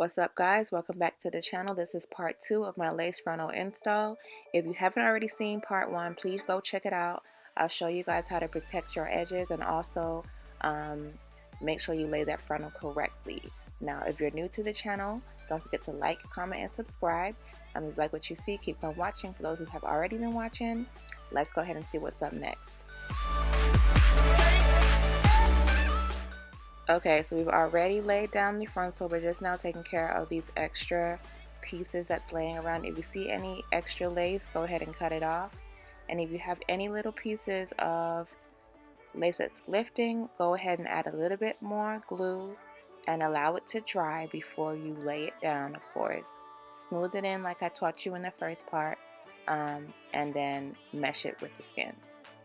What's up, guys? Welcome back to the channel. This is part 2 of my lace frontal install. If you haven't already seen part 1, please go check it out. I'll show you guys how to protect your edges and also make sure you lay that frontal correctly. Now, if you're new to the channel, don't forget to like, comment, and subscribe. If you like what you see, keep on watching. For those who have already been watching, let's go ahead and see what's up next. Okay, so we've already laid down the frontal. We're just now taking care of these extra pieces that's laying around. If you see any extra lace, go ahead and cut it off. And if you have any little pieces of lace that's lifting, go ahead and add a little bit more glue and allow it to dry before you lay it down, of course. Smooth it in like I taught you in the first part, and then mesh it with the skin,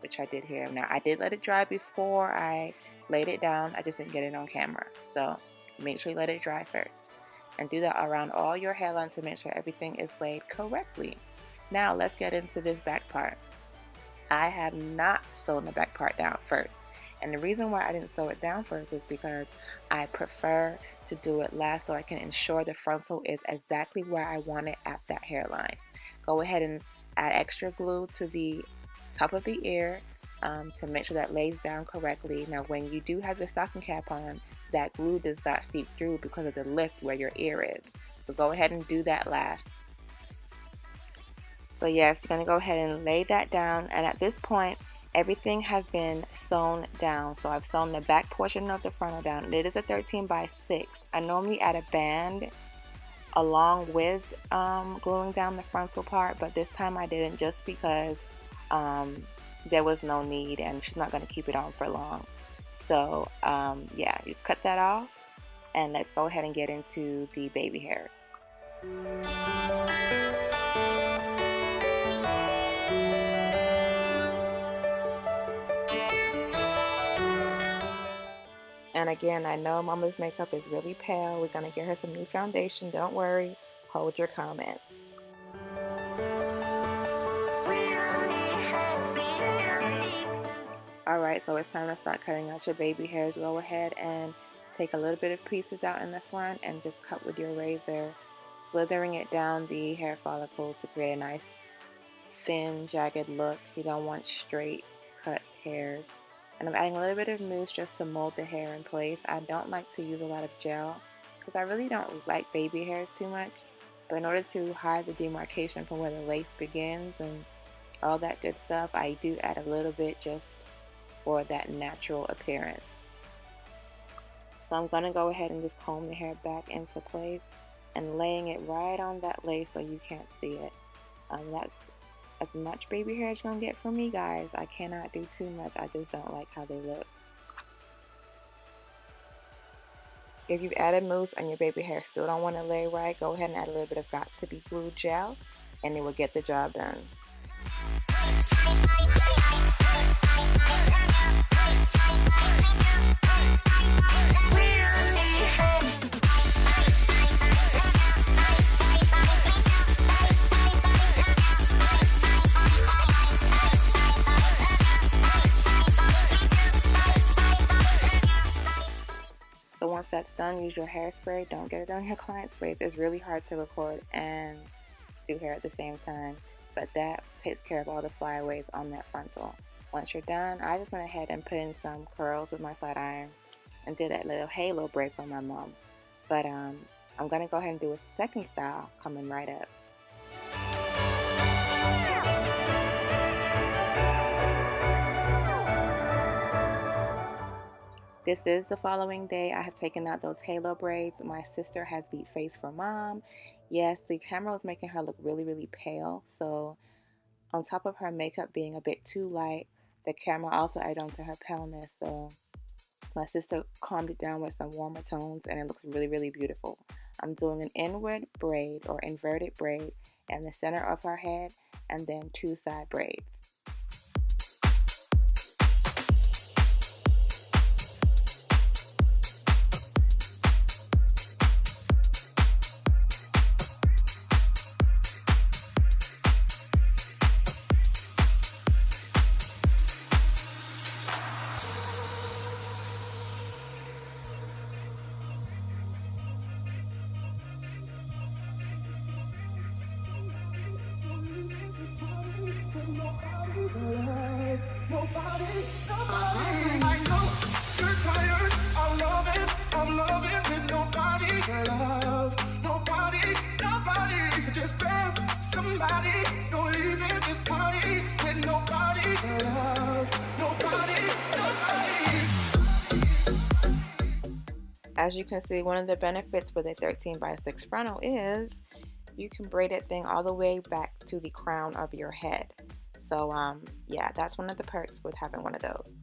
which I did here. Now, I did let it dry before I laid it down. I just didn't get it on camera. So make sure you let it dry first. And do that around all your hairline to make sure everything is laid correctly. Now let's get into this back part. I have not sewn the back part down first. And the reason why I didn't sew it down first is because I prefer to do it last so I can ensure the frontal is exactly where I want it at that hairline. Go ahead and add extra glue to the top of the ear to make sure that lays down correctly. Now, when you do have your stocking cap on, that glue does not seep through because of the lift where your ear is. So go ahead and do that last. So yes, you're going to go ahead and lay that down, and at this point everything has been sewn down. So I've sewn the back portion of the frontal down. It is a 13 by 6. I normally add a band along with gluing down the frontal part, but this time I didn't, just because there was no need and she's not going to keep it on for long. So yeah, just cut that off, and let's go ahead and get into the baby hairs. And again, I know Mama's makeup is really pale. We're going to get her some new foundation. Don't worry. Hold your comments. Alright, so it's time to start cutting out your baby hairs. Go ahead and take a little bit of pieces out in the front and just cut with your razor, slithering it down the hair follicle to create a nice thin, jagged look. You don't want straight cut hairs. And I'm adding a little bit of mousse just to mold the hair in place. I don't like to use a lot of gel because I really don't like baby hairs too much. But in order to hide the demarcation from where the lace begins and all that good stuff, I do add a little bit just for that natural appearance. So I'm going to go ahead and just comb the hair back into place and laying it right on that lace so you can't see it. That's as much baby hair as you're going to get from me, guys. I cannot do too much. I just don't like how they look. If you've added mousse and your baby hair still don't want to lay right, go ahead and add a little bit of Got2b Glued Gel and it will get the job done. So once that's done, use your hairspray. Don't get it on your client's braids. It's really hard to record and do hair at the same time, but that takes care of all the flyaways on that frontal. Once you're done, I just went ahead and put in some curls with my flat iron and did that little halo braid for my mom. But I'm going to go ahead and do a second style coming right up. This is the following day. I have taken out those halo braids. My sister has beat face for mom. Yes, the camera was making her look really, really pale. So on top of her makeup being a bit too light, the camera also added on to her paleness. So my sister calmed it down with some warmer tones and it looks really, really beautiful. I'm doing an inward braid or inverted braid in the center of her head and then 2 side braids. As you can see, one of the benefits with a 13x6 frontal is you can braid that thing all the way back to the crown of your head. So yeah, that's one of the perks with having one of those.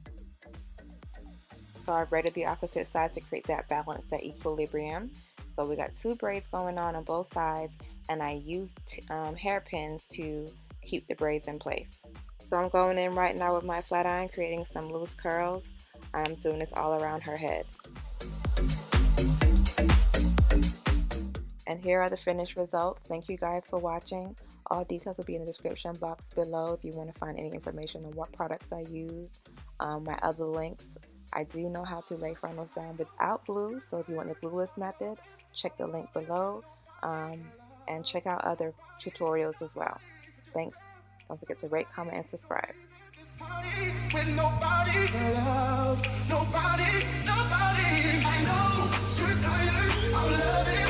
So I braided the opposite side to create that balance, that equilibrium. So we got 2 braids going on both sides, and I used hairpins to keep the braids in place. So I'm going in right now with my flat iron, creating some loose curls. I'm doing this all around her head. And here are the finished results. Thank you guys for watching. All details will be in the description box below if you want to find any information on what products I use. My other links. I do know how to lay frontals down without glue, so if you want the glueless method, check the link below, and check out other tutorials as well. Thanks. Don't forget to rate, comment, and subscribe. With nobody, love, nobody, I know you're tired of loving.